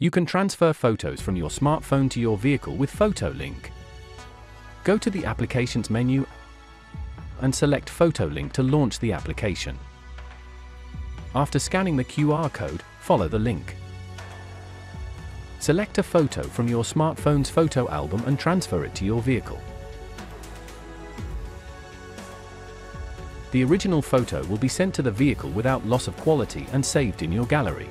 You can transfer photos from your smartphone to your vehicle with photolink. Go to the Applications menu and select photolink to launch the application. After scanning the QR code, follow the link. Select a photo from your smartphone's photo album and transfer it to your vehicle. The original photo will be sent to the vehicle without loss of quality and saved in your gallery.